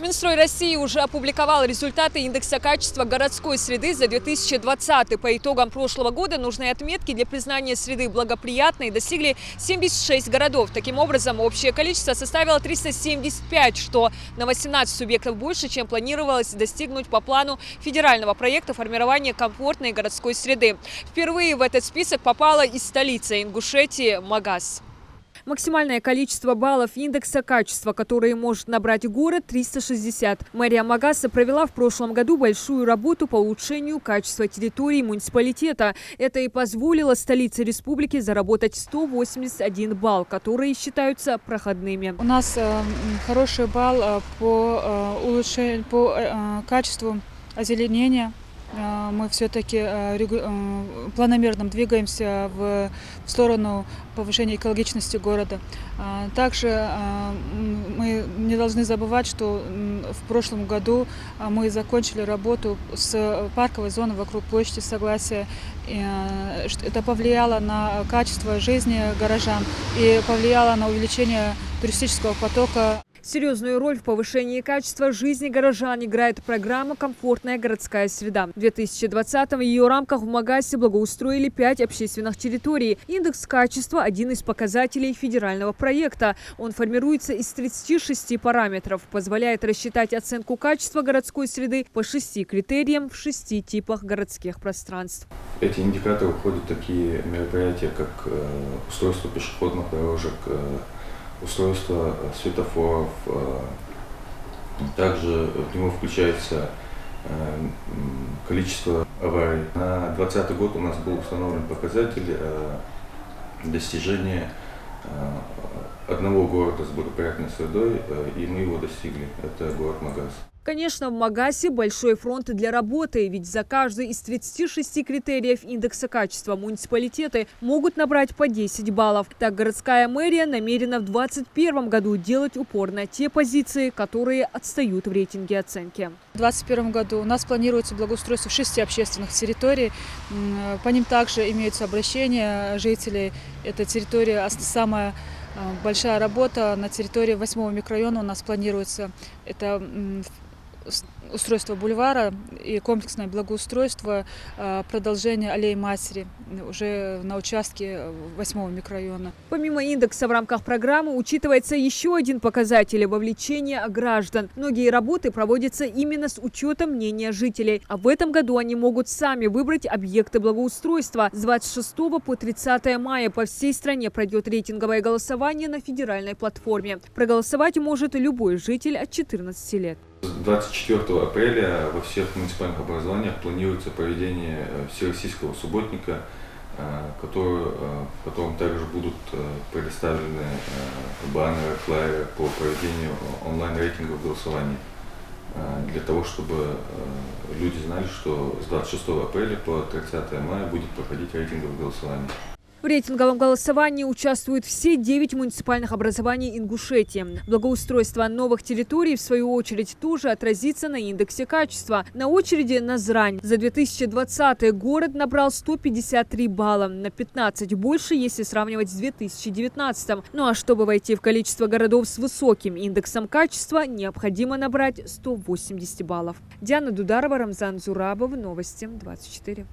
Минстрой России уже опубликовал результаты индекса качества городской среды за 2020. По итогам прошлого года нужные отметки для признания среды благоприятной достигли 76 городов. Таким образом, общее количество составило 375, что на 18 субъектов больше, чем планировалось достигнуть по плану федерального проекта формирования комфортной городской среды. Впервые в этот список попала и столица Ингушетии Магас. Максимальное количество баллов индекса качества, которые может набрать город, 360. Мэрия Магаса провела в прошлом году большую работу по улучшению качества территории муниципалитета. Это и позволило столице республики заработать 181 балл, которые считаются проходными. У нас хороший балл по улучшению, по качеству озеленения. Мы все-таки планомерно двигаемся в сторону повышения экологичности города. Также мы не должны забывать, что в прошлом году мы закончили работу с парковой зоной вокруг площади Согласия. Это повлияло на качество жизни горожан и повлияло на увеличение туристического потока. Серьезную роль в повышении качества жизни горожан играет программа «Комфортная городская среда». В 2020-м в ее рамках в Магасе благоустроили 5 общественных территорий. Индекс качества – один из показателей федерального проекта. Он формируется из 36 параметров, позволяет рассчитать оценку качества городской среды по 6 критериям в 6 типах городских пространств. Эти индикаторы входят в такие мероприятия, как устройство пешеходных дорожек, устройство светофоров. Также в него включается количество аварий. На 2020 год у нас был установлен показатель достижения одного города с благоприятной средой, и мы его достигли. Это город Магас. Конечно, в Магасе большой фронт для работы, ведь за каждый из 36 критериев индекса качества муниципалитеты могут набрать по 10 баллов. Так, городская мэрия намерена в 2021 году делать упор на те позиции, которые отстают в рейтинге оценки. В 2021 году у нас планируется благоустройство 6 общественных территорий. По ним также имеются обращения жителей. Эта территория самая большая работа на территории 8-го микрорайона у нас планируется. Это устройство бульвара и комплексное благоустройство, продолжение аллеи Матери уже на участке 8-го микрорайона. Помимо индекса в рамках программы учитывается еще один показатель – вовлечение граждан. Многие работы проводятся именно с учетом мнения жителей. А в этом году они могут сами выбрать объекты благоустройства. С 26 по 30 мая по всей стране пройдет рейтинговое голосование на федеральной платформе. Проголосовать может любой житель от 14 лет. 24 апреля во всех муниципальных образованиях планируется проведение всероссийского субботника, в котором также будут предоставлены баннеры, флайеры по проведению онлайн-рейтингов голосования, для того, чтобы люди знали, что с 26 апреля по 30 мая будет проходить рейтинговое голосование. В рейтинговом голосовании участвуют все 9 муниципальных образований Ингушетии. Благоустройство новых территорий, в свою очередь, тоже отразится на индексе качества. На очереди Назрань. За 2020 город набрал 153 балла, на 15 больше, если сравнивать с 2019. Ну а чтобы войти в количество городов с высоким индексом качества, необходимо набрать 180 баллов. Диана Дударова, Рамзан Зурабов, Новости 24.